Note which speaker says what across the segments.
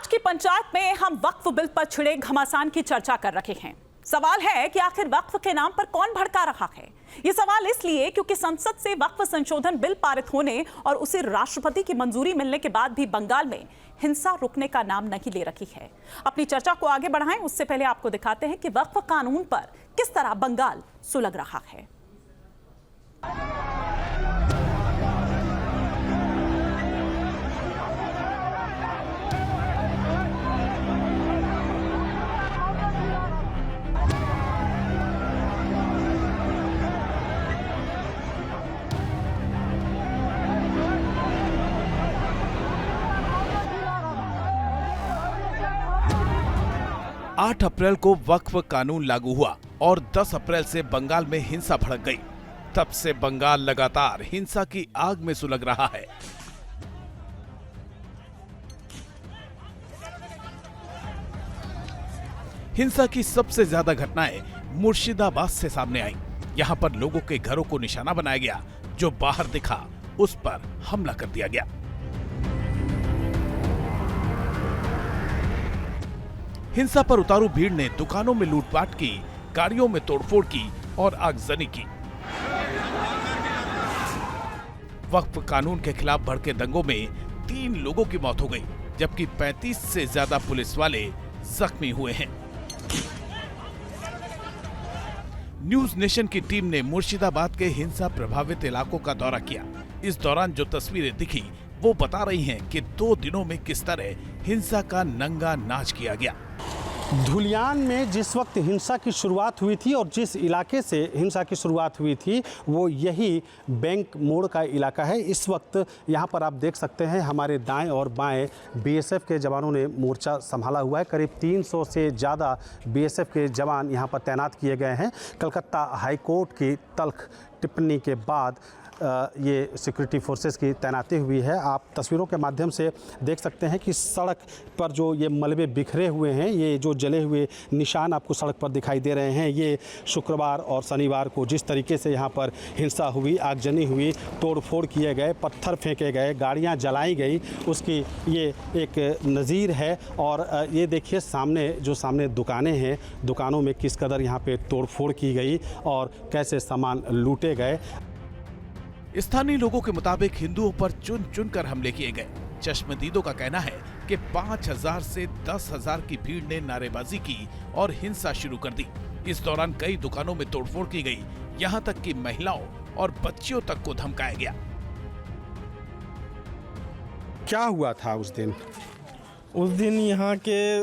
Speaker 1: की पंचायत में हम वक्फ बिल पर छिड़े घमासान की चर्चा कर रहे हैं। सवाल है कि आखिर वक्फ के नाम पर कौन भड़का रहा है। ये सवाल इसलिए क्योंकि संसद से वक्फ संशोधन बिल पारित होने और उसे राष्ट्रपति की मंजूरी मिलने के बाद भी बंगाल में हिंसा रुकने का नाम नहीं ले रही है। अपनी चर्चा को आगे बढ़ाएं उससे पहले आपको दिखाते हैं कि वक्फ कानून पर किस तरह बंगाल सुलग रहा है।
Speaker 2: 8 अप्रैल को वक्फ कानून लागू हुआ और 10 अप्रैल से बंगाल में हिंसा भड़क गई। तब से बंगाल लगातार हिंसा की आग में सुलग रहा है। हिंसा की सबसे ज्यादा घटनाएं मुर्शिदाबाद से सामने आई। यहां पर लोगों के घरों को निशाना बनाया गया, जो बाहर दिखा उस पर हमला कर दिया गया। हिंसा पर उतारू भीड़ ने दुकानों में लूटपाट की, गाड़ियों में तोड़फोड़ की और आगजनी की। वक्फ कानून के खिलाफ भड़के दंगों में 3 लोगों की मौत हो गई, जबकि 35 से ज्यादा पुलिस वाले जख्मी हुए हैं। न्यूज नेशन की टीम ने मुर्शिदाबाद के हिंसा प्रभावित इलाकों का दौरा किया। इस दौरान जो तस्वीरें दिखी वो बता रही हैं कि 2 दिनों में किस तरह हिंसा का नंगा नाच किया गया।
Speaker 3: धुलियान में जिस वक्त हिंसा की शुरुआत हुई थी और जिस इलाके से हिंसा की शुरुआत हुई थी वो यही बैंक मोड़ का इलाका है। इस वक्त यहाँ पर आप देख सकते हैं हमारे दाएं और बाएं बीएसएफ के जवानों ने मोर्चा संभाला हुआ है। करीब 300 से ज़्यादा बीएसएफ के जवान यहाँ पर तैनात किए गए हैं। कलकत्ता हाईकोर्ट की तल्ख टिप्पणी के बाद ये सिक्योरिटी फोर्सेस की तैनाती हुई है। आप तस्वीरों के माध्यम से देख सकते हैं कि सड़क पर जो ये मलबे बिखरे हुए हैं, ये जो जले हुए निशान आपको सड़क पर दिखाई दे रहे हैं, ये शुक्रवार और शनिवार को जिस तरीके से यहाँ पर हिंसा हुई, आगजनी हुई, तोड़फोड़ किए गए, पत्थर फेंके गए, गाड़ियाँ जलाई गई, उसकी ये एक नज़ीर है। और ये देखिए सामने दुकानें हैं, दुकानों में किस कदर यहाँ पर तोड़फोड़ की गई और कैसे सामान लूटे गए।
Speaker 2: स्थानीय लोगों के मुताबिक हिंदुओं पर चुन चुन कर हमले किए गए। चश्मदीदों का कहना है कि 5000 से 10,000 की भीड़ ने नारेबाजी की और हिंसा शुरू कर दी। इस दौरान कई दुकानों में तोड़फोड़ की गई, यहाँ तक कि महिलाओं और बच्चियों तक को धमकाया गया।
Speaker 3: क्या हुआ था उस दिन?
Speaker 4: उस दिन यहाँ के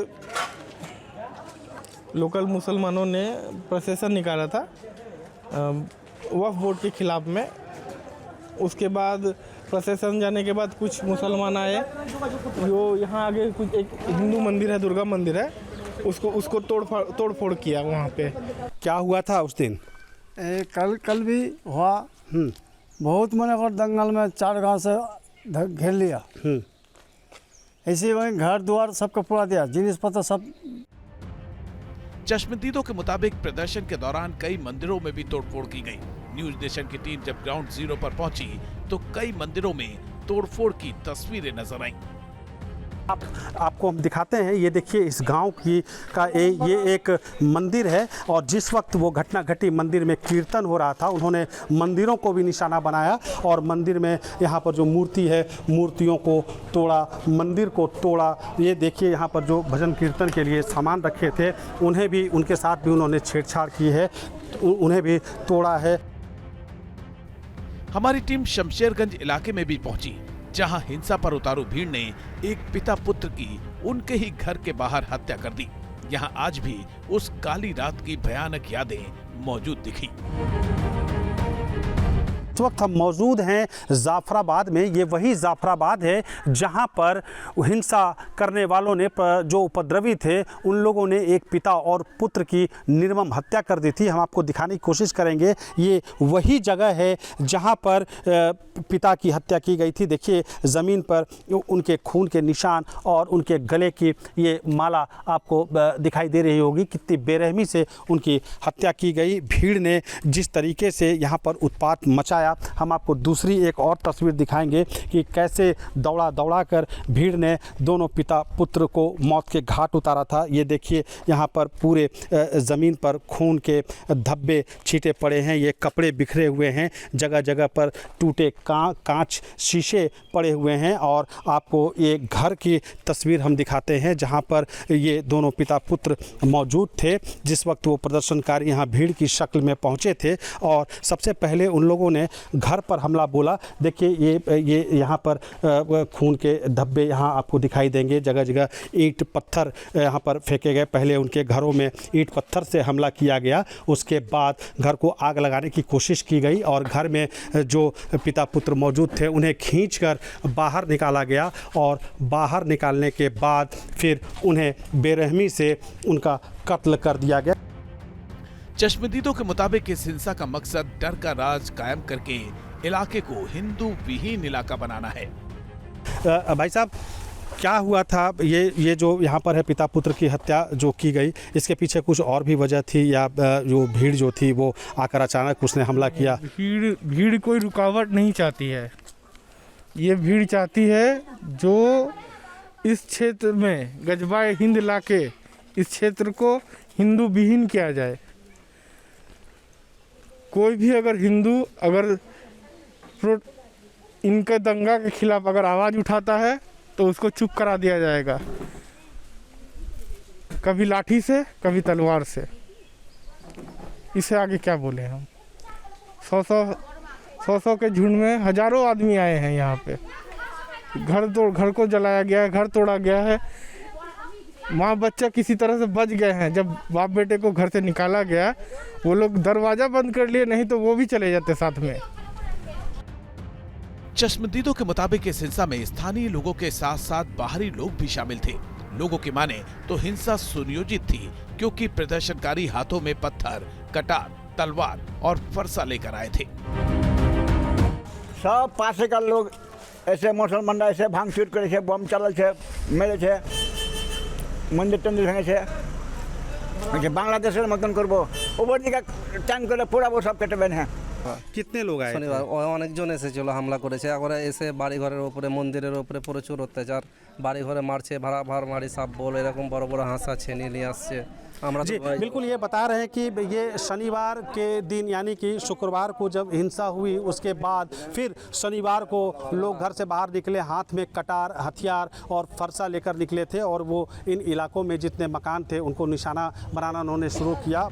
Speaker 4: लोकल मुसलमानों ने प्रोसेसन निकाला था वक्फ बोर्ड के खिलाफ में। उसके बाद प्रशासन जाने के बाद कुछ मुसलमान आए, जो यहाँ आगे कुछ एक हिंदू मंदिर है, दुर्गा मंदिर है, उसको तोड़ फोड़ किया वहाँ पे।
Speaker 3: क्या हुआ था उस दिन?
Speaker 5: कल भी हुआ। बहुत मैंने और दंगल में 4 गांव से घेर लिया। ऐसे वहीं घर द्वार सबका पूरा दिया, जिनिस पत्र सब।
Speaker 2: चश्मदीदों के मुताबिक प्रदर्शन के दौरान कई मंदिरों में भी तोड़फोड़ की गई। न्यूज नेशन की टीम जब ग्राउंड जीरो पर पहुंची तो कई मंदिरों में तोड़फोड़ की तस्वीरें नजर आईं।
Speaker 3: आपको हम दिखाते हैं, ये देखिए इस गांव की ये एक मंदिर है और जिस वक्त वो घटना घटी, मंदिर में कीर्तन हो रहा था, उन्होंने मंदिरों को भी निशाना बनाया और मंदिर में यहाँ पर जो मूर्ति है, मूर्तियों को तोड़ा, मंदिर को तोड़ा। ये देखिए यहाँ पर जो भजन कीर्तन के लिए सामान रखे थे उन्हें भी, उनके साथ भी उन्होंने छेड़छाड़ की है, उन्हें भी तोड़ा है।
Speaker 2: हमारी टीम शमशेरगंज इलाके में भी पहुंची, जहां हिंसा पर उतारू भीड़ ने एक पिता पुत्र की उनके ही घर के बाहर हत्या कर दी। यहां आज भी उस काली रात की भयानक यादें मौजूद दिखी।
Speaker 3: इस वक्त हम मौजूद हैं जाफराबाद में। ये वही जाफराबाद है जहां पर हिंसा करने वालों ने, जो उपद्रवी थे, उन लोगों ने एक पिता और पुत्र की निर्मम हत्या कर दी थी। हम आपको दिखाने की कोशिश करेंगे। ये वही जगह है जहां पर पिता की हत्या की गई थी। देखिए ज़मीन पर उनके खून के निशान और उनके गले की ये माला आपको दिखाई दे रही होगी। कितनी बेरहमी से उनकी हत्या की गई। भीड़ ने जिस तरीके से यहाँ पर उत्पात मचाया, बताया, हम आपको दूसरी एक और तस्वीर दिखाएंगे कि कैसे दौड़ा दौड़ा कर भीड़ ने दोनों पिता पुत्र को मौत के घाट उतारा था। ये देखिए यहाँ पर पूरे ज़मीन पर खून के धब्बे छींटे पड़े हैं, ये कपड़े बिखरे हुए हैं, जगह जगह पर टूटे कांच शीशे पड़े हुए हैं। और आपको ये घर की तस्वीर हम दिखाते हैं जहाँ पर ये दोनों पिता पुत्र मौजूद थे जिस वक्त वो प्रदर्शनकारी यहाँ भीड़ की शक्ल में पहुँचे थे। और सबसे पहले उन लोगों ने घर पर हमला बोला। देखिए ये यहाँ पर खून के धब्बे यहाँ आपको दिखाई देंगे, जगह जगह ईंट पत्थर यहाँ पर फेंके गए। पहले उनके घरों में ईंट पत्थर से हमला किया गया, उसके बाद घर को आग लगाने की कोशिश की गई और घर में जो पिता पुत्र मौजूद थे उन्हें खींचकर बाहर निकाला गया। और बाहर निकालने के बाद फिर उन्हें बेरहमी से उनका कत्ल कर दिया गया।
Speaker 2: चश्मदीदों के मुताबिक इस हिंसा का मकसद डर का राज कायम करके इलाके को हिंदू विहीन इलाका बनाना है।
Speaker 3: भाई साहब, क्या हुआ था? ये जो यहाँ पर है पिता पुत्र की हत्या जो की गई, इसके पीछे कुछ और भी वजह थी या जो भीड़ जो थी वो आकर अचानक उसने हमला किया?
Speaker 4: भीड़ कोई रुकावट नहीं चाहती है। ये भीड़ चाहती है जो इस क्षेत्र में गजबाए हिंद लाके इस क्षेत्र को हिंदू विहीन किया जाए। कोई भी अगर हिंदू अगर इनके दंगा के खिलाफ अगर आवाज़ उठाता है तो उसको चुप करा दिया जाएगा, कभी लाठी से कभी तलवार से। इससे आगे क्या बोले हम। सौ के झुंड में हजारों आदमी आए हैं यहाँ पे। घर को जलाया गया है, घर तोड़ा गया है, माँ बच्चा किसी तरह से बच गए हैं। जब बाप बेटे को घर से निकाला गया वो लोग दरवाज़ा बंद कर लिए, नहीं तो वो भी चले जाते साथ में।
Speaker 2: चश्मदीदों के मुताबिक इस हिंसा में स्थानीय लोगों के साथ साथ बाहरी लोग भी शामिल थे। लोगों की माने तो हिंसा सुनियोजित थी क्योंकि प्रदर्शनकारी हाथों में पत्थर, कटार, तलवार और फरसा लेकर आए थे।
Speaker 6: सब पासे का लोग ऐसे मुसलमान ऐसे भांगचूर करे छे, बम चलल छे, मेरे छे, मंदिर टंदिर भेंगे छे। बांग्लादेशेर मतन करबो ओवर दिका टाइम करे पूरा वो सब केटेबेन है।
Speaker 3: कितने लोग आए?
Speaker 7: শনিবার অনেকজন এসেছিল, হামলা করেছে। একবারে এসে বাড়ি ঘরের উপরে মন্দিরের উপরে প্রচুর অত্যাচার, বাড়ি ঘরে মারছে, ভাড়া মারি সাপ বল এরকম বড় বড় হাঁসা ছেনি নিয়ে আসছে। আমরা
Speaker 3: जी बिल्कुल ये बता रहे हैं कि ये शनिवार के दिन यानी कि शुक्रवार को जब हिंसा हुई उसके बाद फिर शनिवार को लोग घर से बाहर निकले, हाथ में कटार, हथियार और फरसा लेकर निकले थे और वो इन इलाकों में जितने मकान थे उनको निशाना बनाना उन्होंने शुरू किया।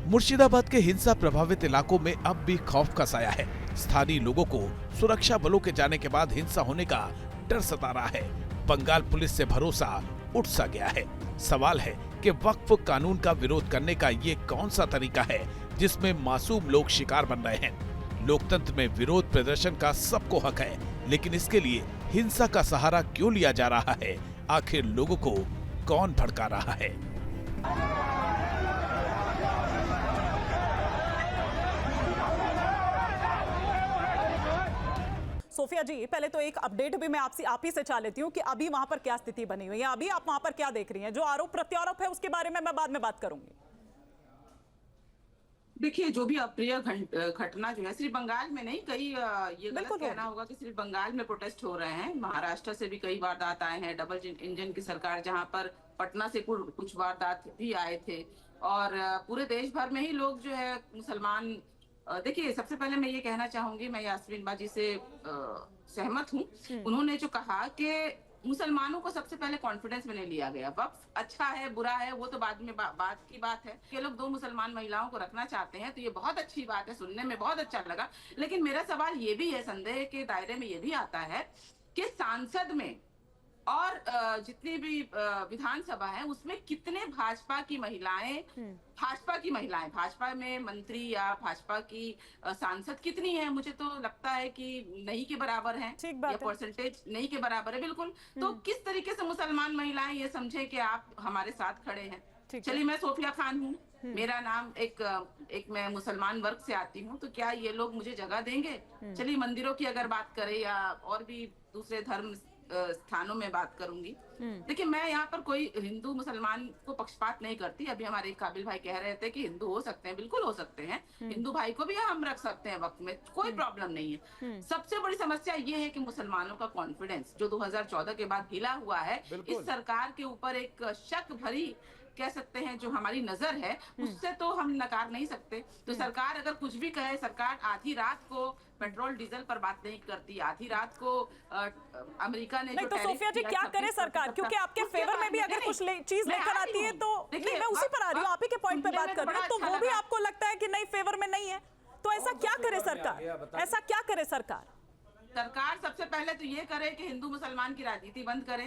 Speaker 2: मुर्शिदाबाद के हिंसा प्रभावित इलाकों में अब भी खौफ का साया है। स्थानीय लोगों को सुरक्षा बलों के जाने के बाद हिंसा होने का डर सता रहा है। बंगाल पुलिस से भरोसा उठ सा गया है। सवाल है कि वक्फ कानून का विरोध करने का ये कौन सा तरीका है जिसमें मासूम लोग शिकार बन रहे हैं। लोकतंत्र में विरोध प्रदर्शन का सबको हक है, लेकिन इसके लिए हिंसा का सहारा क्यों लिया जा रहा है? आखिर लोगों को कौन भड़का रहा है?
Speaker 1: सोफिया जी, पहले तो एक अपडेट भी मैं आप ही से चाह लेती हूँ कि अभी वहां पर क्या स्थिति बनी हुई है, अभी आप वहां पर क्या देख रही हैं? जो आरोप प्रत्यारोप है उसके बारे में मैं बाद में बात करूंगी।
Speaker 8: देखिए, जो भी अप्रिय घटना जो है सिर्फ बंगाल में नहीं, कई ये गलत कहना होगा कि सिर्फ बंगाल में प्रोटेस्ट हो रहे हैं। महाराष्ट्र से भी कई वारदात आए हैं, डबल इंजन की सरकार, जहां पर पटना से कुछ वारदात भी आए थे और पूरे देश भर में ही लोग जो है मुसलमान। देखिए, सबसे पहले मैं ये कहना चाहूंगी, मैं यास्मीन बाजी से सहमत हूँ। उन्होंने जो कहा कि मुसलमानों को सबसे पहले कॉन्फिडेंस में नहीं लिया गया। वक्फ अच्छा है बुरा है वो तो बाद में बात की बात है। ये लोग 2 मुसलमान महिलाओं को रखना चाहते हैं तो ये बहुत अच्छी बात है, सुनने में बहुत अच्छा लगा। लेकिन मेरा सवाल ये भी है, संदेह के दायरे में ये भी आता है कि सांसद में और जितनी भी विधानसभा है उसमें कितने भाजपा की महिलाएं, भाजपा में मंत्री या भाजपा की सांसद कितनी है? मुझे तो लगता है कि नहीं के बराबर है, या परसेंटेज नहीं के बराबर है बिल्कुल। तो किस तरीके से मुसलमान महिलाएं ये समझे कि आप हमारे साथ खड़े हैं? चलिए, मैं सोफिया खान हूँ, मेरा नाम एक मैं मुसलमान वर्ग से आती हूँ, तो क्या ये लोग मुझे जगह देंगे? चलिए, मंदिरों की अगर बात करें या और भी दूसरे धर्म स्थानों में बात करूंगी। देखिए, मैं यहाँ पर कोई हिंदू मुसलमान को पक्षपात नहीं करती। अभी हमारे काबिल भाई कह रहे थे कि हिंदू हो सकते हैं, बिल्कुल हो सकते हैं। हिंदू भाई को भी हम रख सकते हैं वक्त में, कोई प्रॉब्लम नहीं है। सबसे बड़ी समस्या ये है कि मुसलमानों का कॉन्फिडेंस जो 2014 के बाद हिला हुआ है, इस सरकार के ऊपर एक शक भरी कह सकते हैं जो हमारी नजर है, उससे तो हम नकार नहीं सकते। तो सरकार अगर कुछ भी कहे, सरकार आधी रात को पेट्रोल डीजल पर बात नहीं करती, आधी रात को अमेरिका ने
Speaker 1: नहीं, तो सोफिया जी क्या करे सरकार, क्योंकि आपके फेवर में भी अगर कुछ चीज लेकर आती है तो नहीं, मैं उसी पर आ रही हूँ, आप ही के पॉइंट पे बात कर रही हूँ, तो वो भी आपको लगता है कि नहीं फेवर में नहीं है, तो ऐसा क्या करे सरकार, ऐसा क्या करे सरकार?
Speaker 8: सरकार सबसे पहले तो ये करे कि हिंदू मुसलमान की राजनीति बंद करे।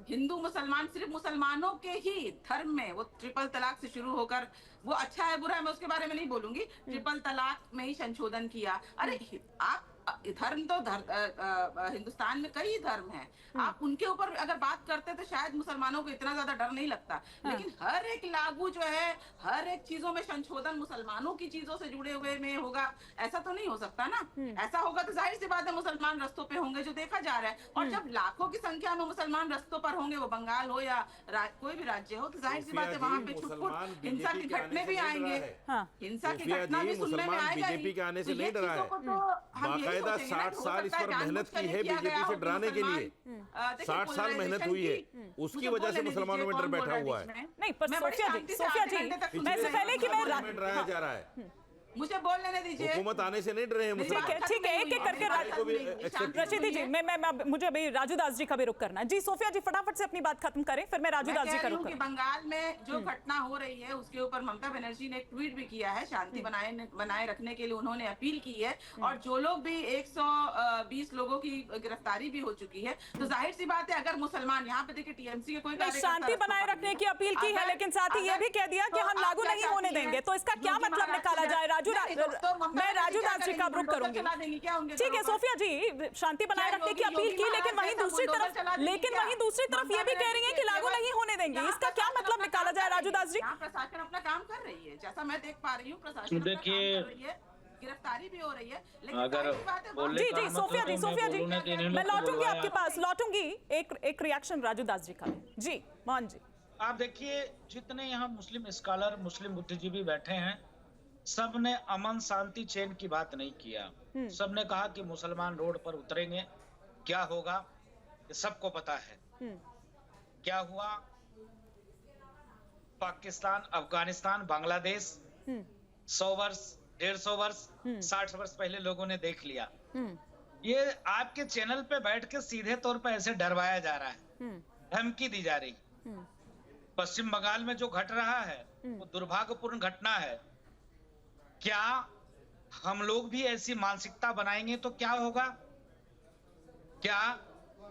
Speaker 8: हिंदू मुसलमान सिर्फ मुसलमानों के ही धर्म में, वो ट्रिपल तलाक से शुरू होकर, वो अच्छा है बुरा है मैं उसके बारे में नहीं बोलूंगी, ट्रिपल तलाक में ही संशोधन किया। अरे आप धर्म तो हिंदुस्तान में कई धर्म हैं, आप उनके ऊपर अगर बात करते तो शायद मुसलमानों को इतना ज्यादा डर नहीं लगता। लेकिन हर एक लागू जो है, हर एक चीजों में संशोधन मुसलमानों की चीजों से जुड़े हुए में होगा, ऐसा तो नहीं हो सकता ना। ऐसा होगा तो जाहिर सी बात है मुसलमान रस्तों पे होंगे, जो देखा जा रहा है। और जब लाखों की संख्या में मुसलमान रस्तों पर होंगे, वो बंगाल हो या कोई भी राज्य हो, तो जाहिर सी बात है वहाँ पे छुटपुट हिंसा की घटने भी आएंगे। हिंसा की घटना भी सुनने में आएगा।
Speaker 9: बीजेपी के आने से नहीं डरा है, बाकायदा 60 साल इस पर मेहनत की है बीजेपी से डराने के लिए। 60 साल मेहनत हुई है, उसकी वजह से मुसलमानों में डर बैठा हुआ है।
Speaker 1: नहीं, पर सोफिया जी मैं से पहले कि मैं
Speaker 9: डराया जा रहा है,
Speaker 8: मुझे बोल लेने दीजिए।
Speaker 9: हुकूमत आने से नहीं डरे हैं मुसलमान।
Speaker 1: ठीक है, एक एक करके रशीदी जी, मैं मुझे अभी राजू दास जी का भी रुख करना है। जी सोफिया जी फटाफट से अपनी बात खत्म करें, फिर मैं राजू दास जी का रुख करूंगा।
Speaker 8: बंगाल में जो घटना हो रही है उसके ऊपर ममता बनर्जी ने एक ट्वीट भी किया है, शांति बनाए रखने के लिए उन्होंने अपील की है। और जो लोग भी 120 लोगों की गिरफ्तारी भी हो चुकी है, तो जाहिर सी बात है अगर मुसलमान, यहाँ पे देखिए टीएमसी के कोई
Speaker 1: शांति बनाए रखने की अपील की है, लेकिन साथ ही ये भी कह दिया कि हम लागू नहीं होने देंगे, तो इसका क्या मतलब निकाला जाए? मैं राजू दास जी का रुख करूंगी। ठीक है सोफिया जी, शांति बनाए रखने की अपील की, लेकिन वहीं दूसरी तरफ ये भी कह रही है कि लागू नहीं होने देंगे, इसका क्या मतलब निकाला जाए राजू दास जी?
Speaker 8: प्रशासन अपना काम कर रही है, जैसा मैं देख पा रही हूँ, प्रशासन
Speaker 10: देखिए
Speaker 8: गिरफ्तारी भी हो रही है,
Speaker 10: अगर
Speaker 1: जी सोफिया जी मैं लौटूंगी आपके पास, एक रिएक्शन राजू दास जी का। जी मोहन जी,
Speaker 10: आप देखिए जितने यहाँ मुस्लिम स्कॉलर, मुस्लिम बुद्धिजीवी बैठे हैं, सब ने अमन शांति चैन की बात नहीं किया। सब ने कहा कि मुसलमान रोड पर उतरेंगे, क्या होगा ये सबको पता है। क्या हुआ? पाकिस्तान, अफगानिस्तान, बांग्लादेश 100 वर्ष, 150 वर्ष, 60 वर्ष पहले लोगों ने देख लिया। ये आपके चैनल पे बैठ के सीधे तौर पे ऐसे डरवाया जा रहा है, धमकी दी जा रही। पश्चिम बंगाल में जो घट रहा है वो दुर्भाग्यपूर्ण घटना है। क्या हम लोग भी ऐसी मानसिकता बनाएंगे तो क्या होगा? क्या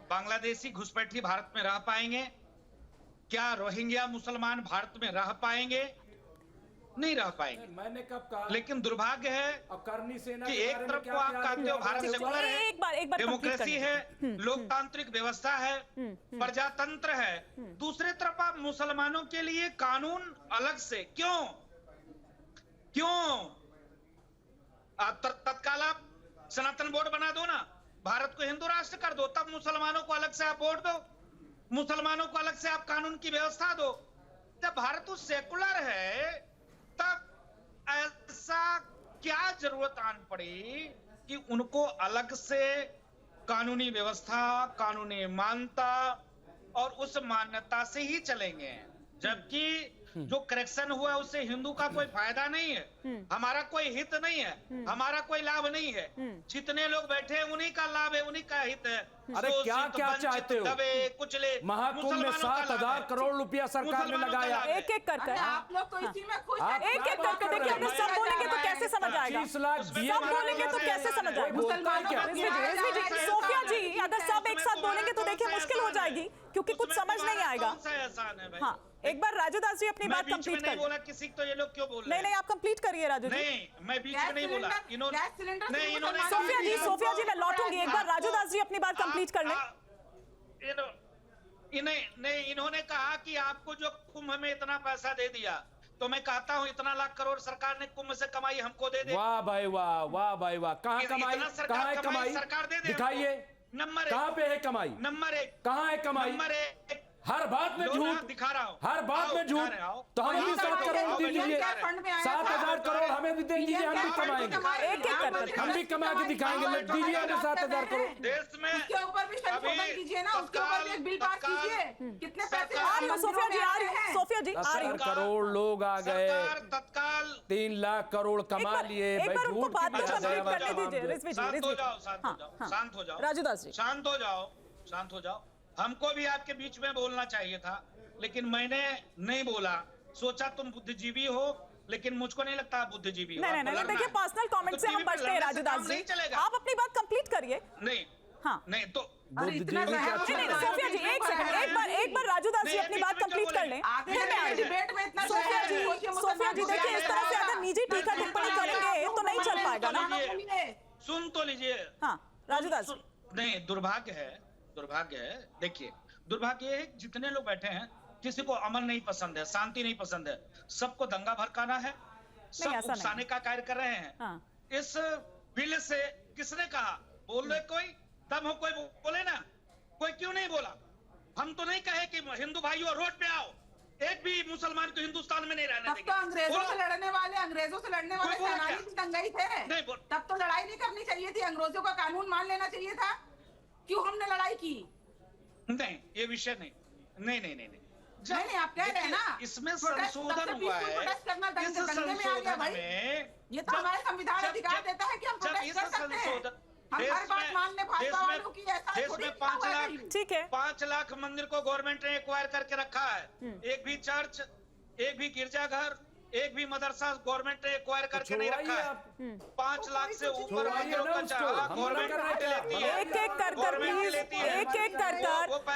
Speaker 10: बांग्लादेशी घुसपैठी भारत में रह पाएंगे? क्या रोहिंग्या मुसलमान भारत में रह पाएंगे? नहीं रह पाएंगे।
Speaker 11: मैंने कब कहा?
Speaker 10: लेकिन दुर्भाग्य है कि एक तरफ को आप कहते हो भारत सेकुलर है, डेमोक्रेसी है, लोकतांत्रिक व्यवस्था है, प्रजातंत्र है, दूसरी तरफ आप मुसलमानों के लिए कानून अलग से क्यों तत्काल आप सनातन बोर्ड बना दो ना, भारत को हिंदू राष्ट्र कर दो, तब मुसलमानों को अलग से आप वोट दो, मुसलमानों को अलग से आप कानून की व्यवस्था दो। जब भारत तो सेकुलर है, तब ऐसा क्या जरूरत आन पड़ी कि उनको अलग से कानूनी व्यवस्था, कानूनी मान्यता और उस मान्यता से ही चलेंगे। जबकि जो करेक्शन हुआ उससे हिंदू का कोई फायदा नहीं है, हमारा कोई हित नहीं है, हमारा कोई लाभ नहीं है। जितने लोग बैठे हैं उन्हीं का लाभ है, उन्हीं का हित है।
Speaker 11: अरे क्या चाहते हो?
Speaker 10: कुचले
Speaker 11: महाकुंभ में 7,000 करोड़ रुपया सरकार ने लगाया।
Speaker 1: एक एक करके
Speaker 8: आप लोग तो इसी में खुश
Speaker 1: हैं। एक एक करके देखिए, अगर सब बोलेंगे तो कैसे समझ आएगा?
Speaker 11: 25 लाख
Speaker 1: सब बोलेंगे तो कैसे समझ आएगा? सोफिया जी अगर सब एक साथ बोलेंगे तो देखिए मुश्किल हो जाएगी, क्योंकि कुछ समझ नहीं आएगा।
Speaker 10: हाँ,
Speaker 1: एक बार राजू दास जी अपनी बात कंप्लीट कर।
Speaker 10: बोला किसी तो ये लोग क्यों बोल रहे हैं?
Speaker 1: नहीं आप कंप्लीट करिए राजू जी।
Speaker 10: नहीं मैं बीच में नहीं बोला। इन्होंने
Speaker 1: सोफिया जी मैं लौटूंगी, एक बार राजू दास जी अपनी बात कंप्लीट कर लें।
Speaker 10: इन्होंने कहा कि आपको जो कुंभ में इतना पैसा दे दिया, तो मैं कहता हूँ इतना लाख करोड़ सरकार ने कुंभ से कमाई हमको दे दे।
Speaker 11: वाह भाई वाह, वाह भाई वाह। कहाँ कमाई, कहाँ कमाई?
Speaker 10: सरकार दे दे,
Speaker 11: दिखाइए
Speaker 10: नंबर
Speaker 11: कहाँ पे है कमाई?
Speaker 10: नंबर 1
Speaker 11: कहाँ है कमाई?
Speaker 10: नंबर 1
Speaker 11: हर बात में झूठ
Speaker 10: दिखा रहा हूँ,
Speaker 11: हर बात में झूठ। तो हमें भी 7 करोड़ दे दीजिए, 7,000 करोड़ हमें भी दे दीजिए, हम भी कमाएंगे, हम भी कमा के दिखाएंगे। दीजिए हमें 7,000 करोड़।
Speaker 10: देश में
Speaker 8: उसके ऊपर भी संशोधन कीजिए ना, उसके ऊपर भी एक बिल पास कीजिए। कितने पैसे
Speaker 1: आ रही हो सोफिया जी, आ रही हो सोफिया जी, आ रही हो।
Speaker 11: 70 करोड़ लोग आ गए,
Speaker 10: तत्काल
Speaker 11: 3 लाख करोड़ कमा लिए।
Speaker 1: एक बार उनको बात
Speaker 11: भाई,
Speaker 1: कंप्लीट करने दीजिए। रिजवी जी,
Speaker 10: शांत हो
Speaker 1: रिजवी
Speaker 10: जाओ,
Speaker 1: जी।
Speaker 10: शांत हो जाओ, शांत हो जाओ,
Speaker 1: राजूदास जी,
Speaker 10: शांत हो जाओ, शांत हो जाओ। हमको भी आपके बीच में बोलना चाहिए था, लेकिन मैंने नहीं बोला। सोचा तुम बुद्धिजीवी हो, लेकिन मुझको नहीं लगता आप बुद्धिजीवी हो।
Speaker 1: नहीं, देखिए पर्सनल कमेंट से हम बचते हैं राजूदास जी, आप अपनी बात कंप्लीट करिए।
Speaker 10: नहीं,
Speaker 1: हाँ,
Speaker 10: नहीं तो
Speaker 1: नहीं, सोफिया जी एक सेकंड, एक बार राजूदास जी अपनी बात कंप्लीट कर लें, फिर मैं आगे।
Speaker 8: डिबेट में इतना
Speaker 1: सोफिया जी देखिए, इस तरह से अगर निजी टीका टिप्पणी करेंगे तो नहीं चल पाएगा ना।
Speaker 10: सुन तो लीजिए।
Speaker 1: हाँ राजूदास जी,
Speaker 10: नहीं, दुर्भाग्य है। देखिए, दुर्भाग्य है जितने लोग बैठे हैं, किसी को अमन नहीं पसंद है, शांति नहीं पसंद है, सबको दंगा भड़काना है, सब उकसाने का कार्य कर रहे हैं।
Speaker 1: हाँ।
Speaker 10: इस बिल से किसने कहा? बोल रहे कोई दम हो, कोई बोले ना, कोई क्यों नहीं बोला? हम तो नहीं कहे कि हिंदू भाइयों रोड पे आओ, एक भी मुसलमान को हिंदुस्तान में नहीं रहने
Speaker 8: तब तो अंग्रेजों से लड़ने वाले सेनानी भी दंगाई थे। तब तो लड़ाई नहीं करनी चाहिए थी, अंग्रेजों का कानून मान लेना चाहिए था। क्यों हमने लड़ाई की?
Speaker 10: नहीं, ये विषय नहीं,
Speaker 8: नहीं, आप कह रहे हैं ना,
Speaker 10: इसमें संशोधन हुआ है।
Speaker 8: इस संशोधन में ये तो हमारे संविधान अधिकार देता है कि हम प्रोटेस्ट कर सकते हैं। हम हर बात मान ले भाजपा वालों की, ऐसा
Speaker 10: देश में 5 लाख,
Speaker 1: ठीक है,
Speaker 10: 5 लाख मंदिर को गवर्नमेंट ने एक्वायर करके रखा है। एक भी चर्च, एक भी गिरजाघर, एक भी मदरसा गवर्नमेंट ने एक्वायर करके नहीं रखा है। 5 लाख से ऊपर मंदिरों का चार्ज गवर्नमेंट लेती है।
Speaker 1: एक कर प्लीज, एक कर।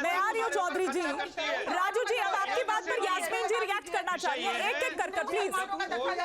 Speaker 1: मैं आ रही हूँ चौधरी जी, राजू जी, अब आपकी बात पर यास्मीन जी रिएक्ट करना चाहिए। एक कर प्लीज,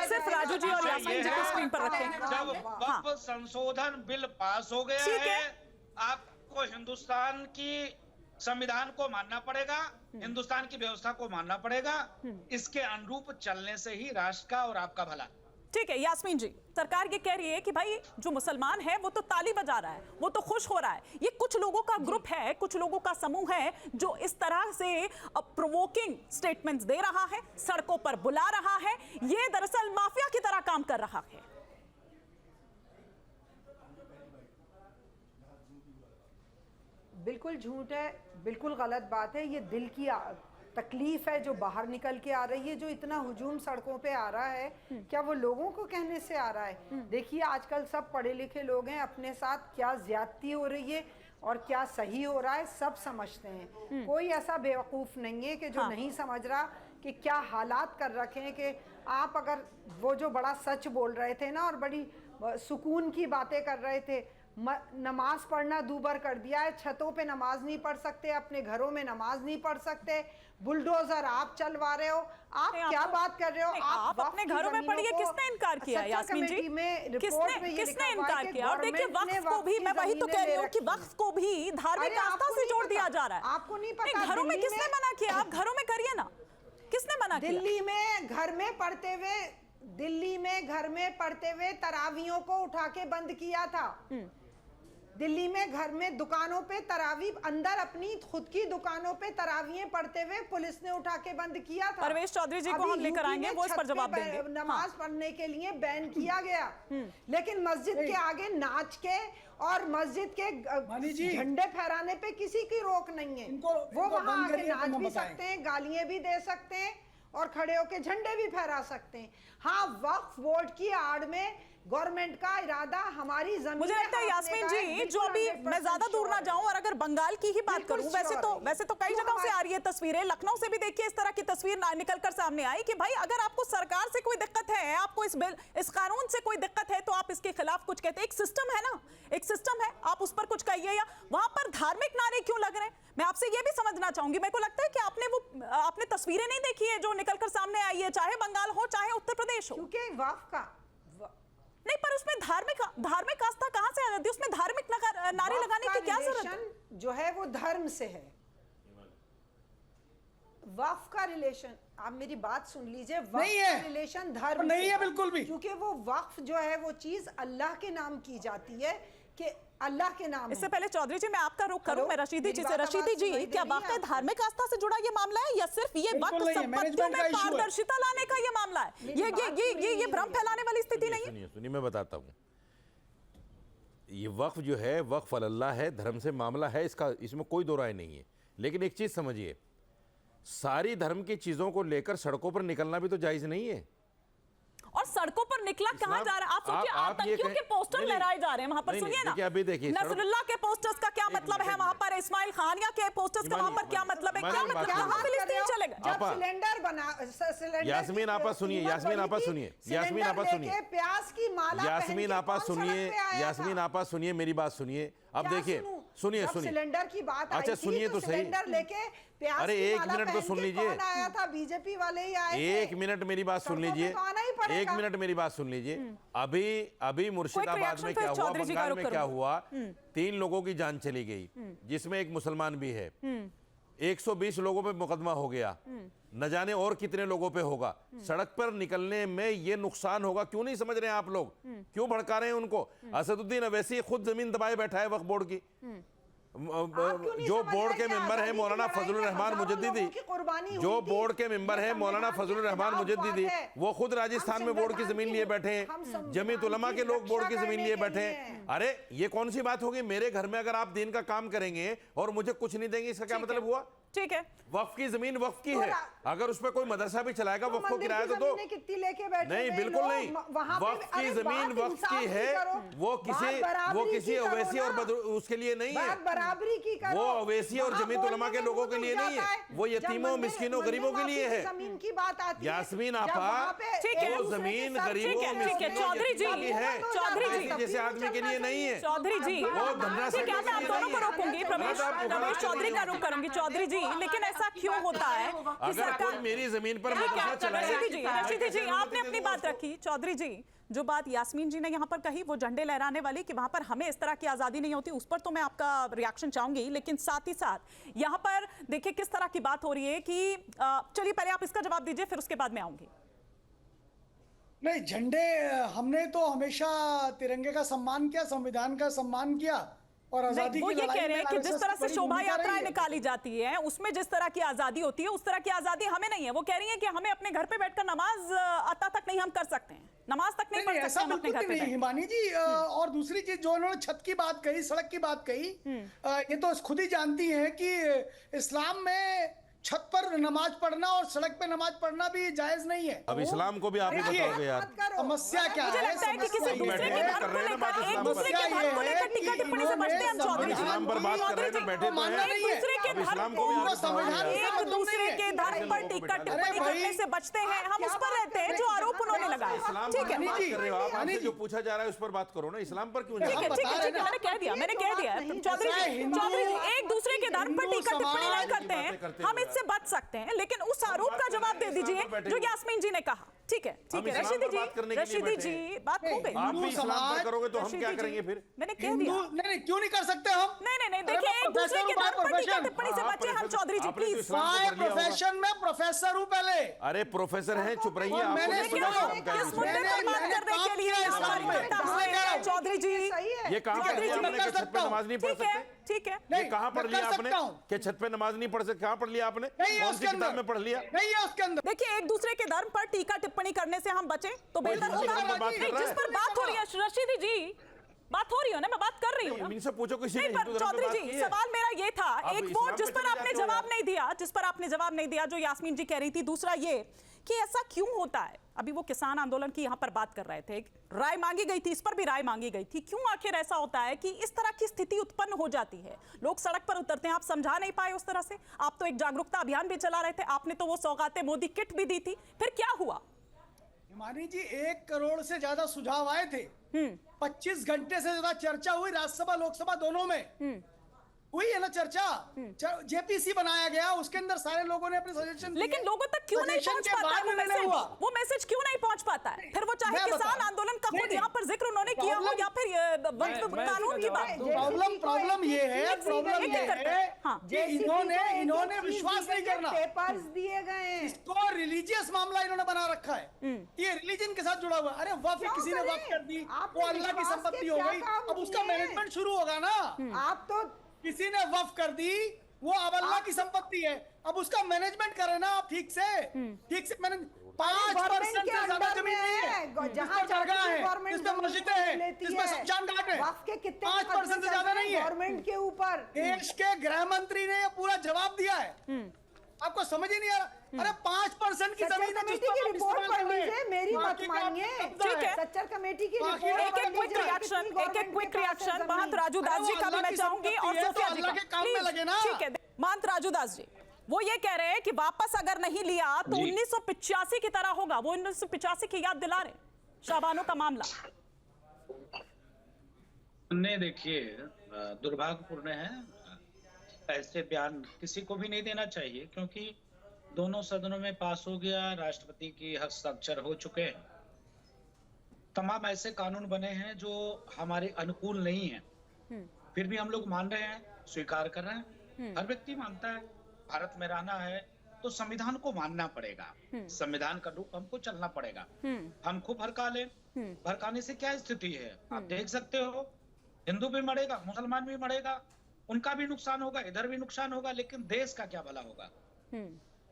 Speaker 1: सिर्फ राजू जी और यास्मीन जी को स्क्रीन पर रखें।
Speaker 10: जब वक्फ संशोधन बिल पास हो गया है, आपको हिंदुस्तान की संविधान को मानना पड़ेगा, हिंदुस्तान की व्यवस्था को मानना पड़ेगा। इसके अनुरूप चलने से ही राष्ट्र का और आपका भला।
Speaker 1: ठीक है यास्मीन जी, सरकार ये कह रही है कि भाई जो मुसलमान है वो तो ताली बजा रहा है, वो तो खुश हो रहा है। ये कुछ लोगों का ग्रुप है, कुछ लोगों का समूह है जो इस तरह से प्रोवोकिंग स्टेटमेंट्स दे रहा है, सड़कों पर बुला रहा है। ये दरअसल माफिया की तरह काम कर रहा है।
Speaker 12: बिल्कुल झूठ है, बिल्कुल गलत बात है। ये दिल की तकलीफ है जो बाहर निकल के आ रही है। जो इतना हुजूम सड़कों पे आ रहा है, क्या वो लोगों को कहने से आ रहा है? देखिए आजकल सब पढ़े लिखे लोग हैं, अपने साथ क्या ज्यादती हो रही है और क्या सही हो रहा है सब समझते हैं। कोई ऐसा बेवकूफ़ नहीं है कि जो नहीं समझ रहा कि क्या हालात कर रखे हैं। कि आप अगर वो जो बड़ा सच बोल रहे थे ना और बड़ी सुकून की बातें कर रहे थे, नमाज पढ़ना दूभर कर दिया है। छतों पे नमाज नहीं पढ़ सकते, अपने घरों में नमाज नहीं पढ़ सकते, बुलडोजर आप चलवा रहे हो। आप क्या बात कर रहे हो?
Speaker 1: आप अपने घरों में पढ़िए, किसने इनकार किया यास्मीन जी? किसने इनकार किया? और देखिए वक्फ को भी, मैं वही तो कह रही हूँ कि वक्फ को भी धार्मिक आस्था से जोड़ दिया जा रहा है।
Speaker 12: आपको नहीं पता
Speaker 1: घरों में किसने मना किया? आप घरों में करिए ना, किसने मना किया?
Speaker 12: दिल्ली में घर में पढ़ते हुए तरावियों को उठा के बंद किया था। दिल्ली में घर में दुकानों पे तरावी, अंदर अपनी खुद की दुकानों पे तरावियां पढ़ते हुए पुलिस ने उठा के बंद किया था।
Speaker 1: परवेश चौधरी जी को हम लेकर आएंगे, वो इस पर जवाब देंगे।
Speaker 12: नमाज पढ़ने के लिए बैन किया गया, लेकिन मस्जिद के आगे नाच के और मस्जिद के झंडे फहराने पे किसी की रोक नहीं है। वो वहाँ आके नाच भी सकते हैं, गालियां भी दे सकते हैं और खड़े होके झंडे भी फहरा सकते हैं। हाँ, वक्फ बोर्ड की आड़ में गवर्नमेंट का इरादा हमारी जमीन,
Speaker 1: मुझे लगता है यास्मीन जी, जो अभी मैं ज्यादा दूर ना जाऊं और अगर बंगाल की ही बात करूं, वैसे तो कई जगहों से आ रही है तस्वीरें। लखनऊ से भी देखिए इस तरह की तस्वीर निकलकर सामने आई कि भाई अगर आपको सरकार से कोई दिक्कत है, आपको इस कानून से कोई दिक्कत है, तो आप इसके खिलाफ कुछ कहते हैं। एक सिस्टम है ना, एक सिस्टम है, आप उस पर कुछ कहिए। या वहां पर धार्मिक नारे क्यों लग रहे हैं? मैं आपसे ये भी समझना चाहूंगी। मेरे को लगता है कि आपने तस्वीरें नहीं देखी है जो निकलकर सामने आई है, चाहे बंगाल हो चाहे उत्तर प्रदेश हो।
Speaker 12: क्योंकि वक्फ का
Speaker 1: नहीं, पर उसमें धार्मिक आस्था कहां से आ जाती है? उसमें धार्मिक नारे लगाने की क्या जरूरत है?
Speaker 12: जो है वो धर्म से है। वक्फ का रिलेशन, आप मेरी बात सुन लीजिए, वक्फ का रिलेशन धर्म नहीं है बिल्कुल भी। क्योंकि वो वक्फ जो है वो चीज अल्लाह के नाम की जाती है कि अल्लाह के नाम
Speaker 1: इससे पहले चौधरी जी मैं आपका रुख करूं, मैं रशीदी जी से। रशीदी जी, क्या वाकई धार्मिक आस्था से जुड़ा ये मामला है या सिर्फ ये वक्त संपत्तियों में पारदर्शिता लाने का ये मामला है? ये भ्रम फैलाने वाली स्थिति नहीं है।
Speaker 9: सुनिए मैं बताता हूँ, ये वक्फ जो है वक्फ अल्लाह है, धर्म से मामला है, इसमें कोई दो राय नहीं है। लेकिन एक चीज समझिए, सारी धर्म की चीजों को लेकर सड़कों पर निकलना भी तो जायज नहीं है।
Speaker 1: और सड़कों पर निकला कहां जा रहा है? आप सोचिए, आतंकियों के पोस्टर लहराए जा रहे हैं वहां पर। सुनिए ना,
Speaker 9: अभी देखिए
Speaker 1: नसरुल्लाह के पोस्टर्स का क्या मतलब है वहां पर, इस्माइल खानिया के पोस्टर्स का वहां पर क्या मतलब है? क्या मतलब कहां फिलिस्तीन चलेगा?
Speaker 12: जब सिलेंडर बना, सिलेंडर
Speaker 9: यास्मीन आपा सुनिए, यास्मीन आपा सुनिए, यास्मीन आपा सुनिए,
Speaker 12: प्याज की माला,
Speaker 9: यास्मीन आपा सुनिए, यास्मीन आपा सुनिए, मेरी बात सुनिए। अब देखिए, सुनिए
Speaker 12: सिलेंडर की बात,
Speaker 9: अच्छा सुनिए तो सही,
Speaker 12: सिलेंडर लेके प्याज,
Speaker 9: अरे एक मिनट तो सुन लीजिए,
Speaker 12: कौन आया था? बीजेपी वाले ही आए थे।
Speaker 9: एक मिनट मेरी बात सुन लीजिए, एक मिनट मेरी बात सुन लीजिए। अभी मुर्शिदाबाद में क्या हुआ, बंगाल में क्या हुआ, 3 लोगों की जान चली गई, जिसमें एक मुसलमान भी है। 120 लोगों पे मुकदमा हो गया, न जाने और कितने लोगों पे होगा। सड़क पर निकलने में ये नुकसान होगा, क्यों नहीं समझ रहे हैं आप लोग? क्यों भड़का रहे हैं उनको? असदुद्दीन अवैसी खुद जमीन दबाए बैठा है वक्फ बोर्ड की। जो बोर्ड के मेंबर है मौलाना फजलुर रहमान मुजद्दिदी, जो बोर्ड के मेंबर है मौलाना फजलुर रहमान मुजद्दिदी, वो खुद राजस्थान में बोर्ड की जमीन लिए बैठे हैं। जमीयत उलमा के लोग बोर्ड की जमीन लिए बैठे हैं। अरे ये कौन सी बात होगी? मेरे घर में अगर आप दिन का काम करेंगे और मुझे कुछ नहीं देंगे, इसका क्या मतलब हुआ?
Speaker 1: ठीक है,
Speaker 9: वक्फ की जमीन वक्फ की है, अगर उस पर कोई मदरसा भी चलाएगा वक्फ को किराया तो दो। नहीं, बिल्कुल नहीं, वक्फ की जमीन वक्फ की है, वो किसी अवैसी और उसके लिए नहीं है,
Speaker 12: बराबरी की करो।
Speaker 9: वो अवैसी और जमीयत उलमा के लोगों के लिए नहीं है, वो यतीमों मिस्किनों गरीबों के लिए है।
Speaker 12: जमीन की बात आती है,
Speaker 9: यास्मीन आपा, वो जमीन गरीबों
Speaker 1: चौधरी जी
Speaker 9: है, चौधरी जी जैसे आदमी के लिए नहीं है।
Speaker 1: चौधरी जी,
Speaker 9: वो धन्ना से
Speaker 1: आप दोनों को रोकूंगी, रमेश चौधरी का रुख करूंगी। चौधरी जी, लेकिन ऐसा क्यों होता है कि
Speaker 9: अगर कोई मेरी जमीन पर मदरसा चलाए?
Speaker 1: रशीदी जी आपने अपनी बात रखी। चौधरी जी, जो बात यास्मीन जी ने यहाँ पर कही वो झंडे लहराने वाली कि वहां पर हमें इस तरह की आजादी नहीं होती, उस पर तो मैं आपका रिएक्शन चाहूंगी। लेकिन साथ ही साथ यहाँ पर देखिए किस तरह की बात हो रही है कि चलिए पहले आप इसका जवाब दीजिए, फिर उसके बाद मैं आऊंगी।
Speaker 13: नहीं, झंडे हमने तो हमेशा तिरंगे का सम्मान किया, संविधान का सम्मान किया और आजादी
Speaker 1: वो ये कह रहे हैं कि जिस तरह से शोभा यात्राएं निकाली जाती है उसमें जिस तरह की आजादी होती है उस तरह की आजादी हमें नहीं है। वो कह रही है कि हमें अपने घर पे बैठकर नमाज अता तक नहीं हम कर सकते हैं, नमाज तक नहीं पढ़ सकते हम अपने घर पे।
Speaker 13: हिमानी जी, और दूसरी चीज जो उन्होंने छत की बात कही, सड़क की बात कही, ये तो खुद ही जानती हैं कि इस्लाम में छत पर नमाज पढ़ना और सड़क पे नमाज पढ़ना भी जायज नहीं है।
Speaker 9: अब इस्लाम को भी आप ही बताओगे यार,
Speaker 13: समस्या क्या है?
Speaker 1: मुझे लगता है कि किसी दूसरे के धर्म को लेकर, एक दूसरे के धर्म को लेकर टिक्का टिप्पणी से बचते हैं हम चौधरी।
Speaker 9: इस्लाम पर बात कर रहे हैं, बैठे तो हैं,
Speaker 1: एक दूसरे के धर्म को, एक दूसरे के धर्म पर टिक्का टिप्पणी करने से बचते हैं हम, उस पर रहते हैं जो आरोप उन्होंने लगाया। ठीक है,
Speaker 9: बात कर रहे हो आप, आपसे जो पूछा जा रहा है उस पर बात करो ना, इस्लाम पर क्यों?
Speaker 1: ठीक है, मैंने कह दिया चौधरी जी, एक दूसरे के धर्म पर टिक्का टिप्पणी नहीं करते हैं हम, इससे बच सकते हैं। लेकिन उस आरोप का जवाब दे दीजिए जो यास्मीन जी ने कहा। ठीक है, रशीदी जी बात हो गई।
Speaker 9: आप भी इस्लाम पर करोगे तो हम क्या करेंगे फिर?
Speaker 1: मैंने कह दिया।
Speaker 13: नहीं, क्यों नहीं कर सकते हम?
Speaker 1: नहीं, देखिए एक दूसरे के धर्म पर टिक्का टिप्पणी से बचे हम चौधरी जी, प्लीज।
Speaker 13: प्रोफेशन में प्रोफेसर हूँ पहले।
Speaker 9: अरे प्रोफेसर हैं, चुप रहिए।
Speaker 1: किस मुद्दे पर बात करने के लिए चौधरी जी
Speaker 9: ये कहाँ पर छत पे नमाज नहीं पढ़ सकते?
Speaker 1: ठीक है,
Speaker 9: ये कहाँ पढ़ लिया आपने कि छत पे नमाज नहीं पढ़ सकते? कहाँ पढ़ लिया आपने? कौन सी किताब में पढ़ लिया?
Speaker 13: नहीं है उसके अंदर।
Speaker 1: देखिए एक दूसरे के धर्म पर टीका टिप्पणी करने से हम बचें तो बेहतर होगा। जिस पर बात हो रही है रशीदी जी, बात हो रही है ना, मैं बात कर रही हूँ।
Speaker 9: इनसे पूछो किसी ने
Speaker 1: हिंदू धर्म पे बात की है? सवाल मेरा ये था, एक वो जिस पर आपने जवाब नहीं दिया, जो यास्मीन जी कह रही थी। दूसरा ये कि ऐसा क्यों होता है, अभी वो किसान आंदोलन की यहाँ पर बात कर रहे थे, राय मांगी गई थी, इस पर भी राय मांगी गई थी, क्यों आखिर ऐसा होता है कि इस तरह की स्थिति उत्पन्न हो जाती है, लोग सड़क पर उतरते हैं। आप समझा नहीं पाए उस तरह से, आप तो एक जागरूकता अभियान भी चला रहे थे, आपने तो वो सौगातें मोदी किट भी दी थी, फिर क्या हुआ?
Speaker 13: हिमानी जी, 1 करोड़ से ज्यादा सुझाव आए थे, 25 घंटे से ज्यादा चर्चा हुई राज्यसभा लोकसभा दोनों में। हुई है ना चर्चा, जेपीसी बनाया गया, उसके अंदर सारे लोगों ने अपने सजेशन,
Speaker 1: लेकिन लोगों तक क्यों नहीं पहुंच पाता है वो मैसेज क्यों नहीं पहुंच पाता है? फिर वो चाहे किसान आंदोलन का खुद यहाँ पर जिक्र उन्होंने किया हो या फिर कानून की बात।
Speaker 13: प्रॉब्लम ये है कि इन्होंने विश्वास नहीं करना,
Speaker 12: पेपर्स दिए गए,
Speaker 13: इसको रिलीजियस मामला इन्होंने बना रखा है, ये रिलीजन के साथ जुड़ा हुआ। अरे वक्फ किसी ने वक्फ कर दी, वो अल्लाह की संपत्ति हो गई, अब उसका मैनेजमेंट शुरू होगा ना।
Speaker 12: आप तो
Speaker 13: किसी ने वक्फ कर दी, वो अब अल्लाह की संपत्ति है, अब उसका मैनेजमेंट करे ना आप ठीक से मैनेज। 5% से ज्यादा जमीन नहीं है, जहाँ जगह है, जिसमें मस्जिदें हैं, जिसमें शमशान घाट है, 5% से ज्यादा नहीं है।
Speaker 12: गवर्नमेंट के ऊपर
Speaker 13: देश के गृह मंत्री ने पूरा जवाब दिया है, आपको समझ ही नहीं आ रहा। अरे 5% की जमीन
Speaker 12: कमेटी की रिपोर्ट पढ़ लीजिए, मेरी मत मानिए।
Speaker 1: ठीक है,
Speaker 12: सच्चर कमेटी की रिपोर्ट,
Speaker 1: एक क्विक रिएक्शन महंत राजू दास जी का भी मैं चाहूंगी और सोफिया जी का। ठीक है, महंत राजू दास जी वो ये कह रहे हैं कि वापस अगर नहीं लिया तो 1985 की तरह होगा। वो 1985 की याद दिला रहे, शाबानो का मामला।
Speaker 10: नहीं, देखिए दुर्भाग्यपूर्ण है, ऐसे बयान किसी को भी नहीं देना चाहिए, क्योंकि दोनों सदनों में पास हो गया, राष्ट्रपति की हस्ताक्षर हो चुके हैं, तमाम ऐसे कानून बने हैं जो हमारे अनुकूल नहीं है, फिर भी हम लोग मान रहे हैं, स्वीकार कर रहे हैं। हर व्यक्ति मानता है भारत में रहना है तो संविधान को मानना पड़ेगा, संविधान का रूप हमको चलना पड़ेगा। हम खूब भड़का लें, भड़काने से क्या स्थिति है आप देख सकते हो, हिंदू भी मरेगा, मुसलमान भी मरेगा, उनका भी नुकसान होगा, इधर भी नुकसान होगा, लेकिन देश का क्या भला होगा?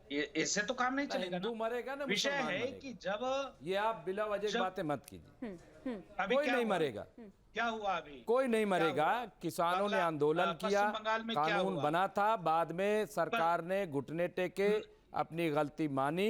Speaker 10: ये इससे तो काम नहीं चलेगा।
Speaker 11: हिंदू मरेगा ना,
Speaker 10: विषय है कि जब
Speaker 11: ये आप बिला वजह बातें मत कीजिए।
Speaker 10: अभी
Speaker 11: कोई नहीं मरेगा,
Speaker 10: क्या हुआ अभी?
Speaker 11: कोई नहीं मरेगा। किसानों ने आंदोलन किया, कानून बना था, बाद में सरकार ने घुटने टेके, अपनी गलती मानी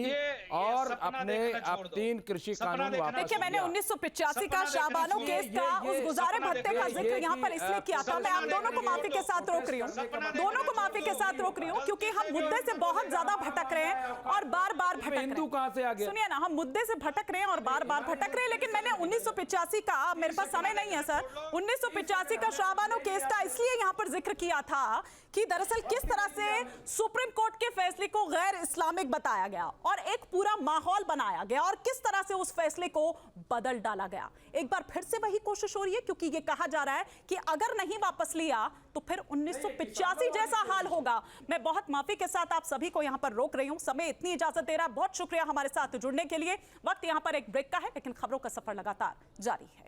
Speaker 11: और अपने अब 3 कृषि कानून वापस।
Speaker 1: देखिए, मैंने 1985 का शाबानो केस का उस गुजारे भत्ते का जिक्र यहाँ पर इसलिए किया था। मैं आप दोनों को माफी के साथ रोक रही हूँ, दोनों को माफी के साथ रोक रही हूँ, क्योंकि हम मुद्दे से बहुत ज्यादा भटक रहे हैं और बार बार भटक रहे हैं।
Speaker 11: हिंदू कहाँ से आ गया?
Speaker 1: सुनिए ना, हम मुद्दे से भटक रहे हैं और बार बार भटक रहे हैं, लेकिन मैंने 1985 का, मेरे पास समय नहीं है सर, 1985 का शाबानो केस का इसलिए यहाँ पर जिक्र किया था कि दरअसल किस तरह से सुप्रीम कोर्ट के फैसले को गैर इस्लामिक बताया गया और एक पूरा माहौल बनाया गया और किस तरह से उस फैसले को बदल डाला गया। एक बार फिर से वही कोशिश हो रही है, क्योंकि ये कहा जा रहा है कि अगर नहीं वापस लिया तो फिर 1985 जैसा हाल होगा। मैं बहुत माफी के साथ आप सभी को यहां पर रोक रही हूं, समय इतनी इजाजत दे रहा है। बहुत शुक्रिया हमारे साथ जुड़ने के लिए। वक्त यहां पर एक ब्रेक का है, लेकिन खबरों का सफर लगातार जारी है।